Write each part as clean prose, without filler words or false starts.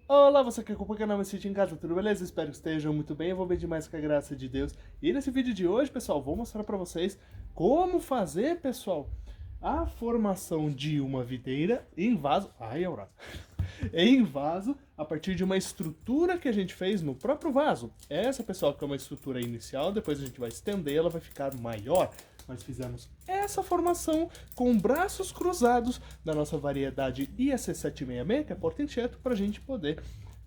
Olá, você que acompanha o canal Meu Sítio em Casa, tudo beleza? Espero que estejam muito bem, eu vou bem demais com a graça de Deus. E nesse vídeo de hoje, pessoal, vou mostrar pra vocês como fazer, pessoal, a formação de uma videira em vaso... Ai, Aurora! Em vaso, a partir de uma estrutura que a gente fez no próprio vaso. Essa, pessoal, que é uma estrutura inicial, depois a gente vai estender, ela vai ficar maior. Nós fizemos essa formação com braços cruzados da nossa variedade IAC766, que é porta-enxerto, para a gente poder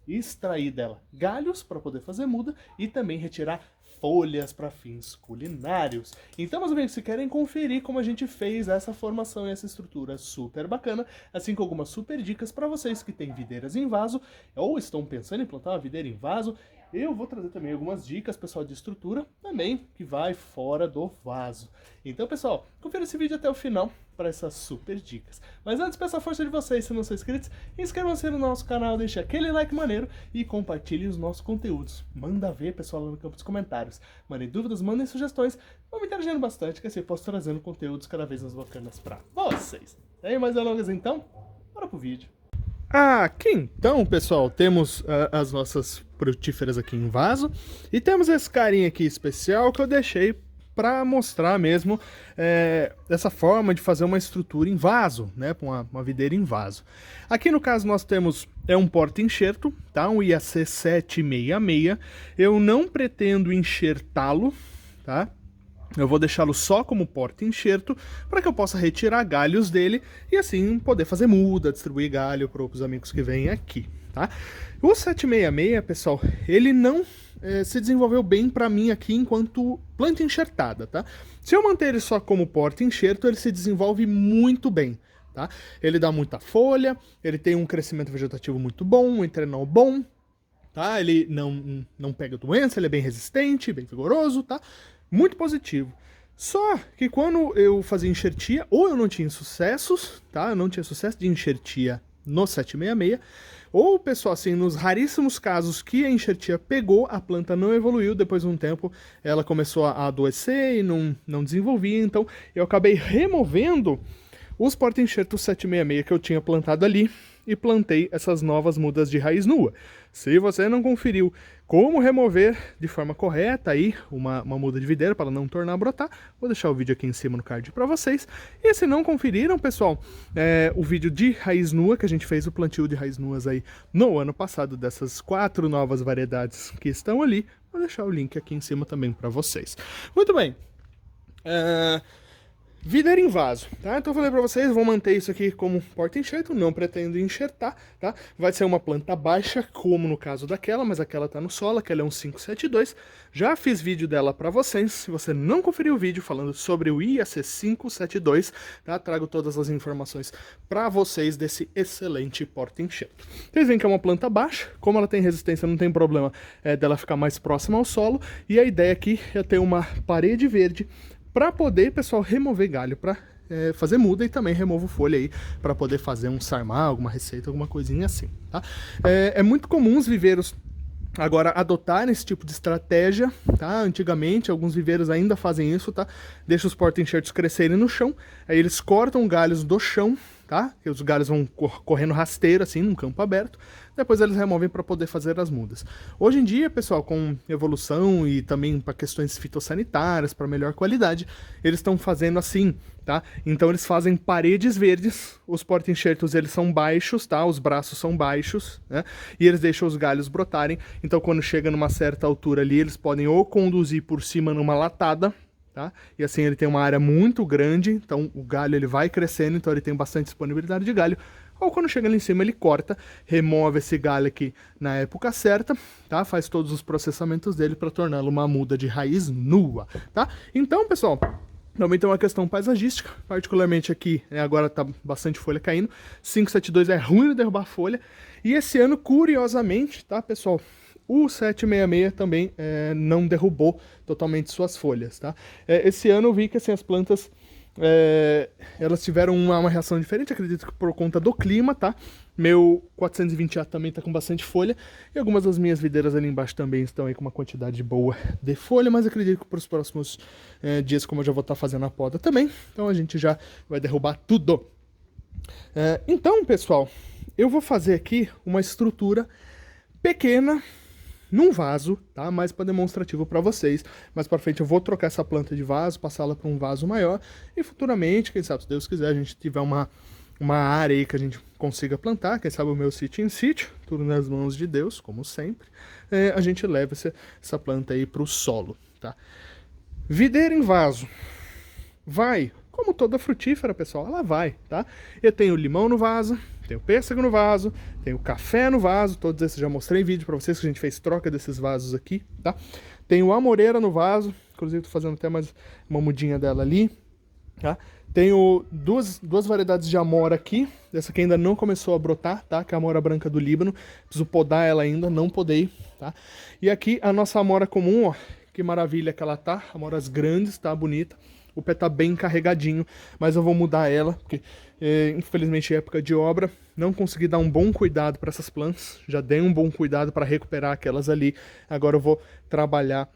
extrair dela galhos para poder fazer muda e também retirar folhas para fins culinários. Então, meus amigos, se querem conferir como a gente fez essa formação e essa estrutura super bacana, assim como algumas super dicas para vocês que têm videiras em vaso ou estão pensando em plantar uma videira em vaso, eu vou trazer também algumas dicas, pessoal, de estrutura também que vai fora do vaso. Então, pessoal, confira esse vídeo até o final para essas super dicas. Mas antes, peço a força de vocês, se não são inscritos, inscrevam-se no nosso canal, deixe aquele like maneiro e compartilhem os nossos conteúdos. Manda ver, pessoal, lá no campo dos comentários. Mandem dúvidas, mandem sugestões, vamos interagindo bastante, que assim eu posso trazendo conteúdos cada vez mais bacanas para vocês. Sem mais delongas, então, bora pro vídeo. Aqui então, pessoal, temos as nossas frutíferas aqui em vaso e temos esse carinha aqui especial que eu deixei para mostrar mesmo essa forma de fazer uma estrutura em vaso, né, com uma videira em vaso. Aqui no caso nós temos um porta-enxerto, tá, um IAC 766. Eu não pretendo enxertá-lo, tá? Eu vou deixá-lo só como porta-enxerto para que eu possa retirar galhos dele e assim poder fazer muda, distribuir galho para os amigos que vêm aqui, tá? O 766, pessoal, ele não se desenvolveu bem para mim aqui enquanto planta enxertada, tá? Se eu manter ele só como porta-enxerto, ele se desenvolve muito bem, tá? Ele dá muita folha, ele tem um crescimento vegetativo muito bom, um entrenal bom, tá? Ele não pega doença, ele é bem resistente, bem vigoroso, tá? Muito positivo. Só que quando eu fazia enxertia, ou eu não tinha sucessos, tá? Eu não tinha sucesso de enxertia no 766, ou, pessoal, assim, nos raríssimos casos que a enxertia pegou, a planta não evoluiu, depois de um tempo ela começou a adoecer e não desenvolvia, então eu acabei removendo os porta-enxertos 766 que eu tinha plantado ali e plantei essas novas mudas de raiz nua. Se você não conferiu como remover de forma correta aí uma muda de videira para não tornar a brotar, vou deixar o vídeo aqui em cima no card para vocês. E se não conferiram, pessoal, o vídeo de raiz nua, que a gente fez o plantio de raiz nuas aí no ano passado, dessas 4 novas variedades que estão ali, vou deixar o link aqui em cima também para vocês. Muito bem. Videira em vaso, tá? Então eu falei pra vocês, vou manter isso aqui como porta-enxerto, não pretendo enxertar, tá? Vai ser uma planta baixa, como no caso daquela, mas aquela tá no solo, aquela é um 572. Já fiz vídeo dela pra vocês, se você não conferiu o vídeo falando sobre o IAC 572, tá? Trago todas as informações pra vocês desse excelente porta-enxerto. Vocês veem que é uma planta baixa, como ela tem resistência, não tem problema dela ficar mais próxima ao solo, e a ideia aqui é ter uma parede verde para poder, pessoal, remover galho para fazer muda e também removo folha aí para poder fazer um sarmar, alguma receita, alguma coisinha assim, tá? É muito comum os viveiros agora adotarem esse tipo de estratégia, tá? Antigamente, alguns viveiros ainda fazem isso, tá? Deixa os porta-enxertos crescerem no chão, aí eles cortam galhos do chão, tá? Que os galhos vão correndo rasteiro, assim, num campo aberto. Depois eles removem para poder fazer as mudas. Hoje em dia, pessoal, com evolução e também para questões fitossanitárias, para melhor qualidade, eles estão fazendo assim, tá? Então eles fazem paredes verdes, os porta-enxertos eles são baixos, tá? Os braços são baixos, né? E eles deixam os galhos brotarem. Então quando chega numa certa altura ali, eles podem ou conduzir por cima numa latada, tá? E assim ele tem uma área muito grande, então o galho ele vai crescendo, então ele tem bastante disponibilidade de galho. Ou quando chega lá em cima ele corta, remove esse galho aqui na época certa, tá? Faz todos os processamentos dele para torná-lo uma muda de raiz nua, tá? Então, pessoal, também tem uma questão paisagística, particularmente aqui, agora tá bastante folha caindo, 572 é ruim de derrubar folha, e esse ano, curiosamente, tá, pessoal, o 766 também não derrubou totalmente suas folhas, tá? Esse ano eu vi que assim, as plantas elas tiveram uma reação diferente, acredito que por conta do clima, tá? Meu 420A também tá com bastante folha, e algumas das minhas videiras ali embaixo também estão aí com uma quantidade boa de folha, mas acredito que para os próximos dias, como eu já vou estar fazendo a poda também, então a gente já vai derrubar tudo. Então, pessoal, eu vou fazer aqui uma estrutura pequena num vaso, tá? Mais para demonstrativo para vocês. Mais para frente eu vou trocar essa planta de vaso, passá-la para um vaso maior e futuramente, quem sabe, se Deus quiser, a gente tiver uma área aí que a gente consiga plantar, quem sabe o meu sítio em sítio, tudo nas mãos de Deus, como sempre, a gente leva essa planta aí para o solo, tá? Videira em vaso. Vai, como toda frutífera, pessoal, ela vai, tá? Eu tenho limão no vaso, tenho pêssego no vaso, tenho café no vaso, todos esses já mostrei em vídeo pra vocês que a gente fez troca desses vasos aqui, tá? Tenho amoreira no vaso, inclusive tô fazendo até mais uma mudinha dela ali, tá? Tenho duas variedades de amora aqui, essa aqui ainda não começou a brotar, tá? Que é a amora branca do Líbano, preciso podar ela ainda, não podei, tá? E aqui a nossa amora comum, ó, que maravilha que ela tá, amoras grandes, tá? Bonita. O pé tá bem carregadinho, mas eu vou mudar ela, porque infelizmente é época de obra, não consegui dar um bom cuidado para essas plantas, já dei um bom cuidado para recuperar aquelas ali, agora eu vou trabalhar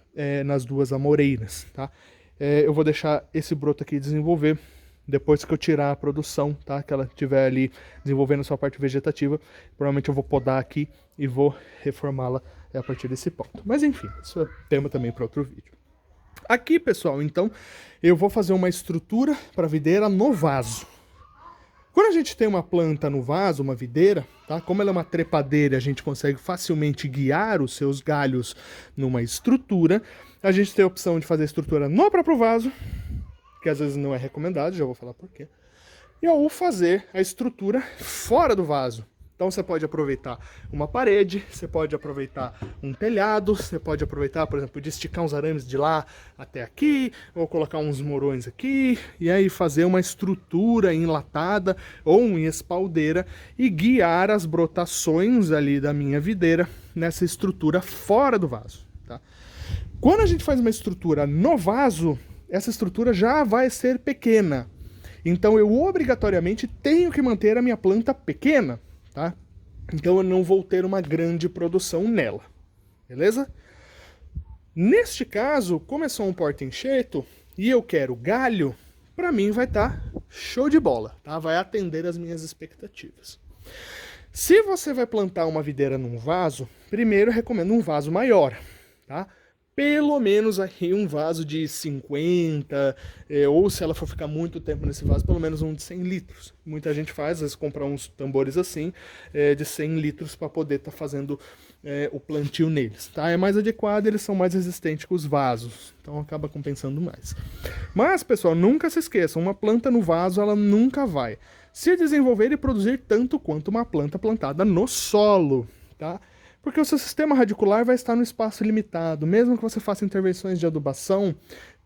nas duas amoreiras, tá? Eu vou deixar esse broto aqui desenvolver, depois que eu tirar a produção, tá? Que ela estiver ali desenvolvendo a sua parte vegetativa, provavelmente eu vou podar aqui e vou reformá-la a partir desse ponto. Mas enfim, isso é tema também para outro vídeo. Aqui, pessoal, então, eu vou fazer uma estrutura para videira no vaso. Quando a gente tem uma planta no vaso, uma videira, tá? Como ela é uma trepadeira, a gente consegue facilmente guiar os seus galhos numa estrutura. A gente tem a opção de fazer a estrutura no próprio vaso, que às vezes não é recomendado, já vou falar por quê. E ou fazer a estrutura fora do vaso. Então você pode aproveitar uma parede, você pode aproveitar um telhado, você pode aproveitar, por exemplo, de esticar uns arames de lá até aqui, ou colocar uns morões aqui, e aí fazer uma estrutura enlatada ou em espaldeira e guiar as brotações ali da minha videira nessa estrutura fora do vaso, tá? Quando a gente faz uma estrutura no vaso, essa estrutura já vai ser pequena. Então eu obrigatoriamente tenho que manter a minha planta pequena, tá? Então eu não vou ter uma grande produção nela, beleza? Neste caso, como é só um porta-enxerto e eu quero galho, para mim vai estar show de bola, tá? Vai atender as minhas expectativas. Se você vai plantar uma videira num vaso, primeiro eu recomendo um vaso maior, tá? Pelo menos aí um vaso de 50, ou se ela for ficar muito tempo nesse vaso, pelo menos um de 100 litros. Muita gente faz, às vezes compra uns tambores assim, de 100 litros para poder estar fazendo o plantio neles, tá? É mais adequado, eles são mais resistentes que os vasos, então acaba compensando mais. Mas, pessoal, nunca se esqueçam, uma planta no vaso, ela nunca vai se desenvolver e produzir tanto quanto uma planta plantada no solo, tá? Porque o seu sistema radicular vai estar no espaço limitado. Mesmo que você faça intervenções de adubação,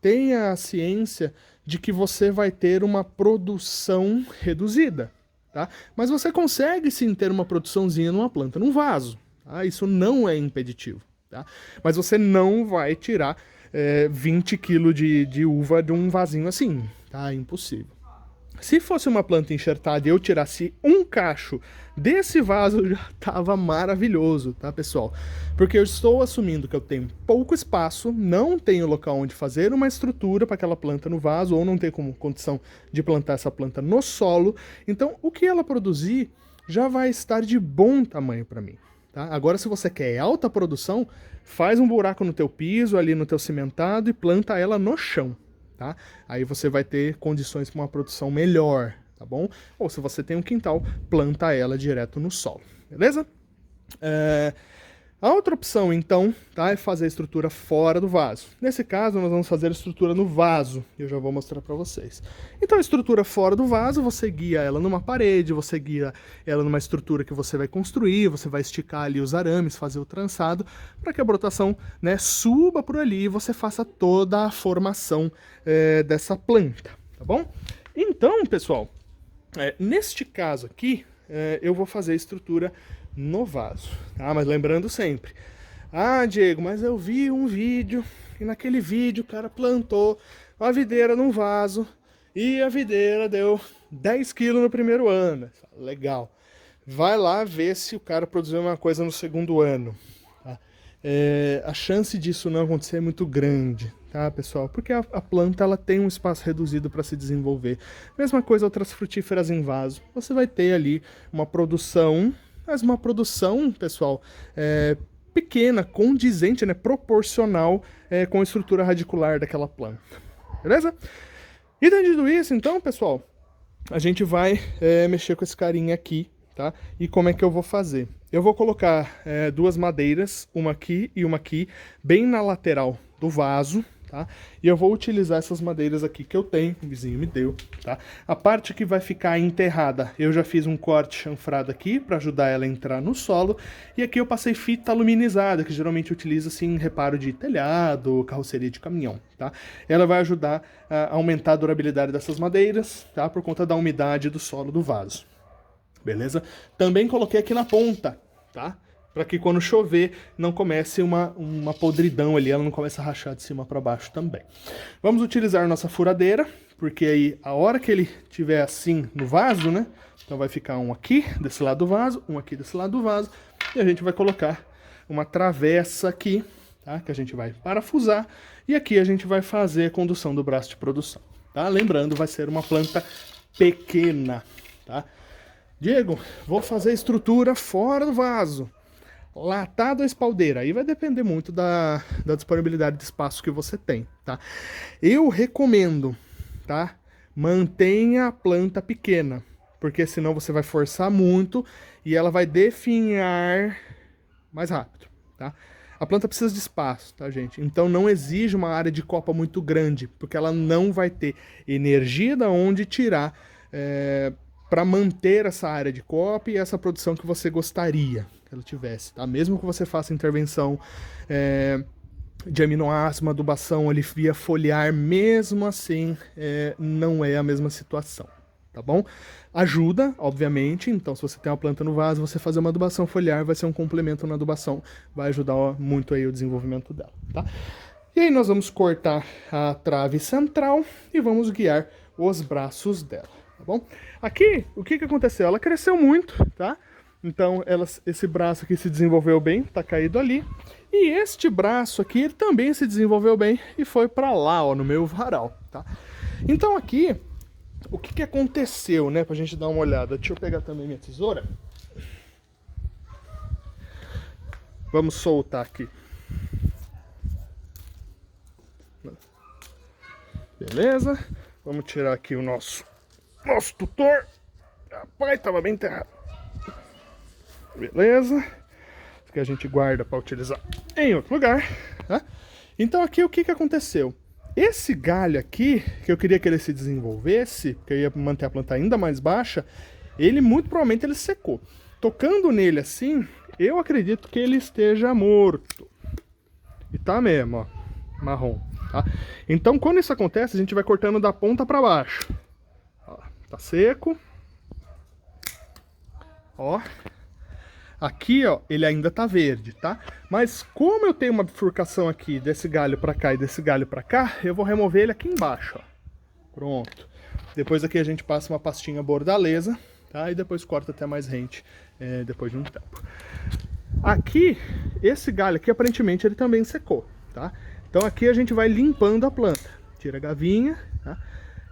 tenha a ciência de que você vai ter uma produção reduzida, tá? Mas você consegue sim ter uma produçãozinha numa planta, num vaso, tá? Isso não é impeditivo, tá? Mas você não vai tirar 20 kg de uva de um vasinho assim, tá? É impossível. Se fosse uma planta enxertada e eu tirasse um cacho desse vaso, já estava maravilhoso, tá, pessoal? Porque eu estou assumindo que eu tenho pouco espaço, não tenho local onde fazer uma estrutura para aquela planta no vaso, ou não tenho como condição de plantar essa planta no solo. Então, o que ela produzir já vai estar de bom tamanho para mim, tá? Agora, se você quer alta produção, faz um buraco no teu piso, ali no teu cimentado, e planta ela no chão. Tá? Aí você vai ter condições para uma produção melhor, tá bom? Ou se você tem um quintal, planta ela direto no solo, beleza? A outra opção, então, tá, é fazer a estrutura fora do vaso. Nesse caso, nós vamos fazer a estrutura no vaso, e eu já vou mostrar para vocês. Então, a estrutura fora do vaso, você guia ela numa parede, você guia ela numa estrutura que você vai construir, você vai esticar ali os arames, fazer o trançado, para que a brotação, né, suba por ali e você faça toda a formação dessa planta, tá bom? Então, pessoal, neste caso aqui, eu vou fazer a estrutura no vaso, tá? Mas lembrando sempre, Diego, mas eu vi um vídeo e naquele vídeo o cara plantou uma videira num vaso e a videira deu 10 kg no primeiro ano. Legal. Vai lá ver se o cara produziu uma coisa no segundo ano, tá? a chance disso não acontecer é muito grande, tá, pessoal? Porque a planta ela tem um espaço reduzido para se desenvolver. Mesma coisa outras frutíferas em vaso. Você vai ter ali uma produção, mas uma produção, pessoal, pequena, condizente, né, proporcional com a estrutura radicular daquela planta. Beleza? E entendido isso, então, pessoal, a gente vai mexer com esse carinha aqui, tá? E como é que eu vou fazer? Eu vou colocar duas madeiras, uma aqui e uma aqui, bem na lateral do vaso, tá? E eu vou utilizar essas madeiras aqui que eu tenho, o vizinho me deu, tá? A parte que vai ficar enterrada, eu já fiz um corte chanfrado aqui para ajudar ela a entrar no solo. E aqui eu passei fita aluminizada, que geralmente utiliza-se em reparo de telhado, carroceria de caminhão, tá? Ela vai ajudar a aumentar a durabilidade dessas madeiras, tá? Por conta da umidade do solo do vaso. Beleza? Também coloquei aqui na ponta, tá? Para que quando chover não comece uma podridão ali, ela não comece a rachar de cima para baixo também. Vamos utilizar a nossa furadeira, porque aí a hora que ele tiver assim no vaso, né? Então vai ficar um aqui desse lado do vaso, um aqui desse lado do vaso, e a gente vai colocar uma travessa aqui, tá? Que a gente vai parafusar, e aqui a gente vai fazer a condução do braço de produção, tá? Lembrando, vai ser uma planta pequena, tá? Diego, vou fazer a estrutura fora do vaso. Latado ou espaldeira? Aí vai depender muito da disponibilidade de espaço que você tem, tá? Eu recomendo, tá? Mantenha a planta pequena, porque senão você vai forçar muito e ela vai definhar mais rápido, tá? A planta precisa de espaço, tá, gente? Então não exige uma área de copa muito grande, porque ela não vai ter energia da onde tirar para manter essa área de copa e essa produção que você gostaria que ela tivesse, tá? Mesmo que você faça intervenção de aminoácido, adubação ali via foliar, mesmo assim não é a mesma situação, tá bom? Ajuda, obviamente, então se você tem uma planta no vaso, você fazer uma adubação foliar vai ser um complemento na adubação, vai ajudar muito aí o desenvolvimento dela, tá? E aí nós vamos cortar a trave central e vamos guiar os braços dela, tá bom? Aqui, o que aconteceu? Ela cresceu muito, tá? Então, esse braço aqui se desenvolveu bem, tá caído ali. E este braço aqui, ele também se desenvolveu bem e foi pra lá, ó, no meu varal, tá? Então aqui, o que aconteceu, né? Pra gente dar uma olhada. Deixa eu pegar também minha tesoura. Vamos soltar aqui. Beleza? Vamos tirar aqui o nosso tutor. Rapaz, tava bem enterrado. Beleza? Isso que a gente guarda para utilizar em outro lugar, tá? Então aqui o que aconteceu? Esse galho aqui, que eu queria que ele se desenvolvesse, que eu ia manter a planta ainda mais baixa, ele muito provavelmente ele secou. Tocando nele assim, eu acredito que ele esteja morto. E tá mesmo, ó, marrom, tá? Então quando isso acontece, a gente vai cortando da ponta para baixo. Ó, tá seco. Ó. Aqui, ó, ele ainda tá verde, tá? Mas como eu tenho uma bifurcação aqui desse galho pra cá e desse galho pra cá, eu vou remover ele aqui embaixo, ó. Pronto. Depois aqui a gente passa uma pastinha bordaleza, tá? E depois corta até mais rente, depois de um tempo. Aqui, esse galho aqui, aparentemente, ele também secou, tá? Então aqui a gente vai limpando a planta. Tira a gavinha, tá?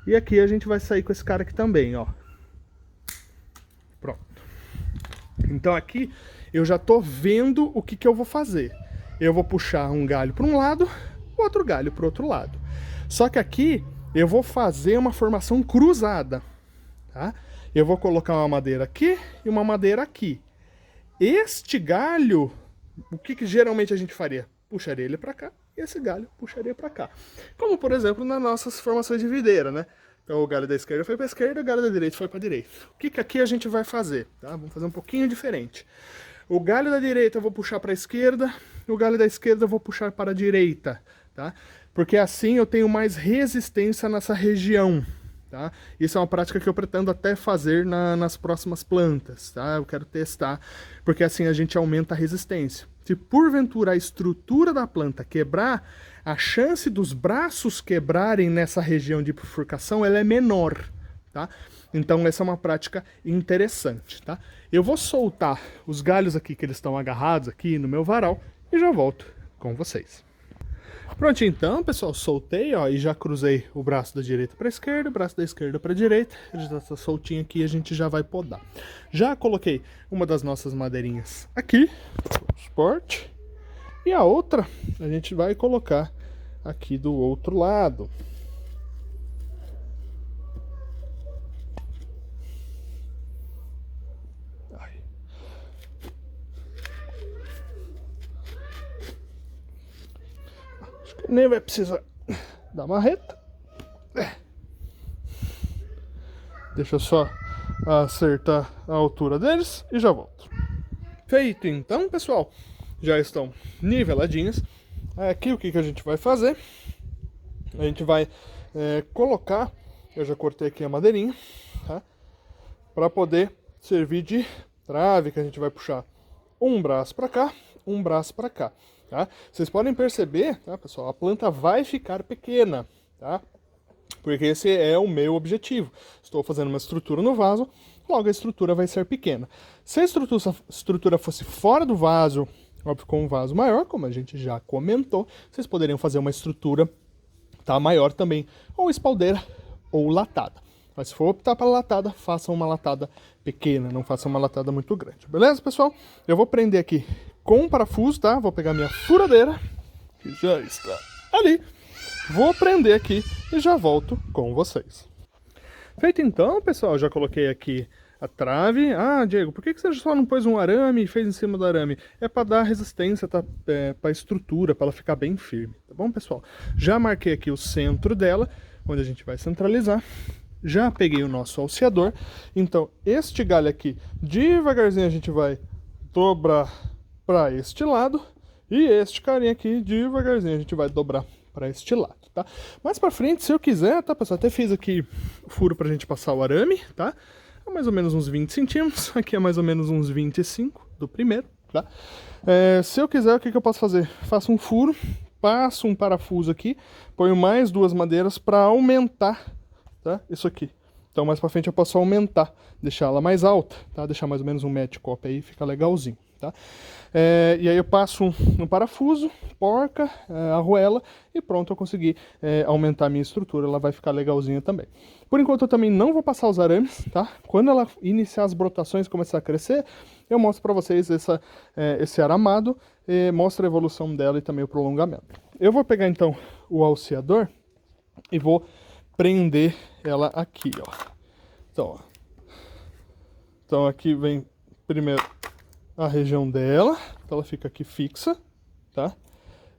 E aqui a gente vai sair com esse cara aqui também, ó. Pronto. Então aqui eu já tô vendo o que eu vou fazer. Eu vou puxar um galho para um lado, outro galho para o outro lado. Só que aqui eu vou fazer uma formação cruzada, tá? Eu vou colocar uma madeira aqui e uma madeira aqui. Este galho, o que geralmente a gente faria? Puxaria ele para cá e esse galho puxaria para cá. Como por exemplo nas nossas formações de videira, né? Então o galho da esquerda foi para a esquerda, o galho da direita foi para a direita. O que aqui a gente vai fazer? Tá? Vamos fazer um pouquinho diferente. O galho da direita eu vou puxar para a esquerda, o galho da esquerda eu vou puxar para a direita, tá? Porque assim eu tenho mais resistência nessa região, tá? Isso é uma prática que eu pretendo até fazer nas próximas plantas, tá? Eu quero testar, porque assim a gente aumenta a resistência. Se porventura a estrutura da planta quebrar, a chance dos braços quebrarem nessa região de bifurcação ela é menor, tá? Então essa é uma prática interessante, tá? Eu vou soltar os galhos aqui que eles estão agarrados aqui no meu varal e já volto com vocês. Pronto, então, pessoal, soltei, ó, e já cruzei o braço da direita para a esquerda, o braço da esquerda para a direita. Ele já está soltinho aqui e a gente já vai podar. Já coloquei uma das nossas madeirinhas aqui, suporte, e a outra a gente vai colocar aqui do outro lado. Nem vai precisar da marreta. Deixa eu só acertar a altura deles e já volto. Feito então, pessoal, já estão niveladinhos. Aqui o que a gente vai fazer? A gente vai colocar, eu já cortei aqui a madeirinha, tá? Para poder servir de trave, que a gente vai puxar um braço para cá, um braço para cá. Tá? Vocês podem perceber, tá, pessoal, a planta vai ficar pequena, tá? Porque esse é o meu objetivo. Estou fazendo uma estrutura no vaso, logo a estrutura vai ser pequena. Se a estrutura fosse fora do vaso, óbvio, com um vaso maior, como a gente já comentou, vocês poderiam fazer uma estrutura, tá, maior também, ou espaldeira ou latada. Mas se for optar pela latada, façam uma latada pequena, não façam uma latada muito grande. Beleza, pessoal? Eu vou prender aqui com um parafuso, tá? Vou pegar minha furadeira, que já está ali. Vou prender aqui e já volto com vocês. Feito então, pessoal, já coloquei aqui a trave. Ah, Diego, por que você só não pôs um arame e fez em cima do arame? É para dar resistência, tá? Para a estrutura, para ela ficar bem firme, tá bom, pessoal? Já marquei aqui o centro dela, onde a gente vai centralizar. Já peguei o nosso alceador. Então, este galho aqui, devagarzinho a gente vai dobrar para este lado. E este carinha aqui, devagarzinho a gente vai dobrar para este lado, tá? Mais para frente, se eu quiser, tá, pessoal? Até fiz aqui o furo pra gente passar o arame, tá? É mais ou menos uns 20 centímetros. Aqui é mais ou menos uns 25 do primeiro, tá? Se eu quiser, o que eu posso fazer? Faço um furo, passo um parafuso aqui, ponho mais duas madeiras para aumentar, tá? Isso aqui. Então mais para frente eu posso aumentar, deixar ela mais alta, tá? Deixar mais ou menos um metro de copa aí, fica legalzinho, tá? E aí eu passo um parafuso, porca, arruela e pronto, eu consegui aumentar a minha estrutura, ela vai ficar legalzinha também. Por enquanto eu também não vou passar os arames, tá? Quando ela iniciar as brotações e começar a crescer, eu mostro para vocês esse aramado, mostro a evolução dela e também o prolongamento. Eu vou pegar então o alceador e vou prender ela aqui, ó. Então aqui vem primeiro a região dela, então ela fica aqui fixa, tá?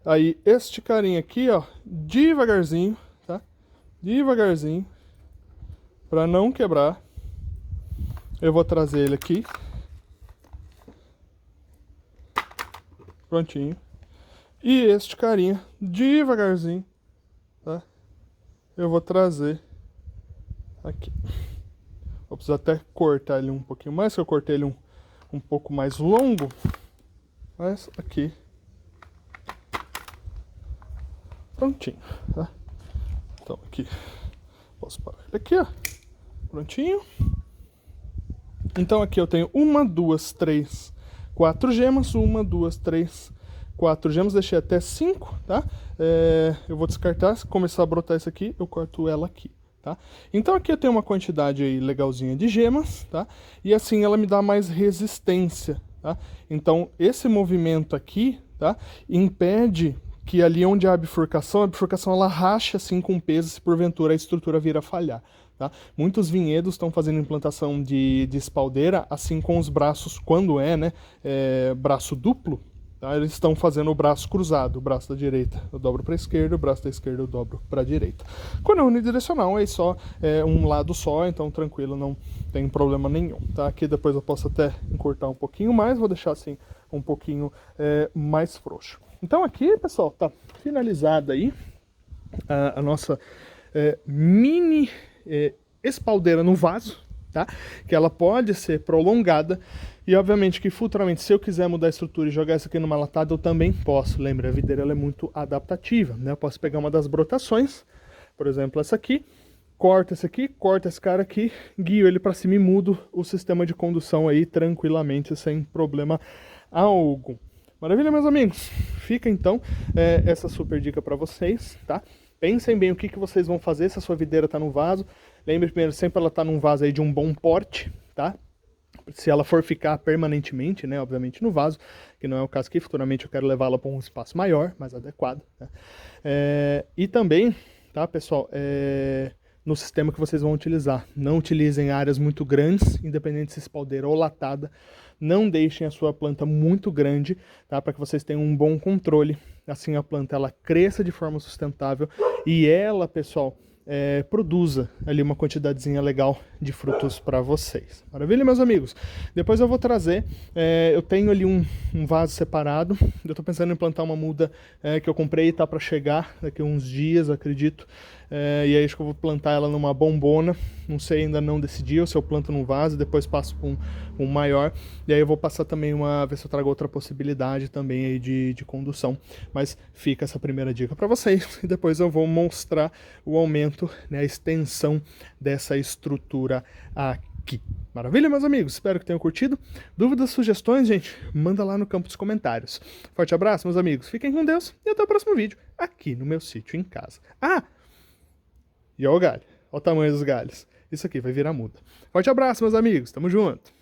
Aí este carinha aqui, ó, devagarzinho, tá? Devagarzinho, para não quebrar, eu vou trazer ele aqui. Prontinho. E este carinha, devagarzinho, tá? Eu vou trazer aqui. Vou precisar até cortar ele um pouquinho mais, que eu cortei ele um pouco mais longo. Mas aqui. Prontinho, tá? Então aqui. Posso parar ele aqui, ó. Prontinho. Então aqui eu tenho 1, 2, 3, 4 gemas. 1, 2, 3, 4 gemas. Deixei até 5, tá? Eu vou descartar. Se começar a brotar isso aqui, eu corto ela aqui. Tá? Então aqui eu tenho uma quantidade aí legalzinha de gemas, tá? E assim ela me dá mais resistência, tá? Então esse movimento aqui, tá? Impede que ali onde há a bifurcação ela racha assim com peso se porventura a estrutura vir a falhar, tá? Muitos vinhedos estão fazendo implantação de espaldeira assim com os braços, quando né, braço duplo, tá? Eles estão fazendo o braço cruzado, o braço da direita eu dobro para a esquerda, o braço da esquerda eu dobro para a direita. Quando é unidirecional, é só um lado só, então tranquilo, não tem problema nenhum, tá? Aqui depois eu posso até encurtar um pouquinho mais, vou deixar assim um pouquinho mais frouxo. Então aqui, pessoal, tá finalizada aí a nossa mini espaldeira no vaso, tá? Que ela pode ser prolongada. E obviamente que futuramente, se eu quiser mudar a estrutura e jogar isso aqui numa latada, eu também posso. Lembra, a videira ela é muito adaptativa, né? Eu posso pegar uma das brotações, por exemplo essa aqui, corta esse aqui, corta esse cara aqui, guio ele para cima e mudo o sistema de condução aí tranquilamente, sem problema algum. Maravilha, meus amigos? Fica então essa super dica para vocês, tá? Pensem bem o que vocês vão fazer se a sua videira está no vaso. Lembre primeiro, sempre ela tá num vaso aí de um bom porte, tá? Se ela for ficar permanentemente, né, obviamente no vaso, que não é o caso aqui, futuramente eu quero levá-la para um espaço maior, mais adequado, né? E também, tá, pessoal, no sistema que vocês vão utilizar, não utilizem áreas muito grandes, independente se espaldeira ou latada, não deixem a sua planta muito grande, tá, para que vocês tenham um bom controle, assim a planta ela cresça de forma sustentável e ela, pessoal, produza ali uma quantidadezinha legal de frutos para vocês. Maravilha, meus amigos? Depois eu vou trazer, eu tenho ali um vaso separado, eu estou pensando em plantar uma muda que eu comprei e tá para chegar daqui a uns dias, acredito, e aí acho que eu vou plantar ela numa bombona, não sei, ainda não decidi, ou se eu planto num vaso e depois passo para um maior, e aí eu vou passar também ver se eu trago outra possibilidade também aí de condução, mas fica essa primeira dica para vocês, e depois eu vou mostrar o aumento, né, a extensão dessa estrutura aqui. Maravilha, meus amigos? Espero que tenham curtido. Dúvidas, sugestões, gente? Manda lá no campo dos comentários. Forte abraço, meus amigos. Fiquem com Deus e até o próximo vídeo aqui no meu sítio em casa. E olha o galho. Olha o tamanho dos galhos. Isso aqui vai virar muda. Forte abraço, meus amigos. Tamo junto.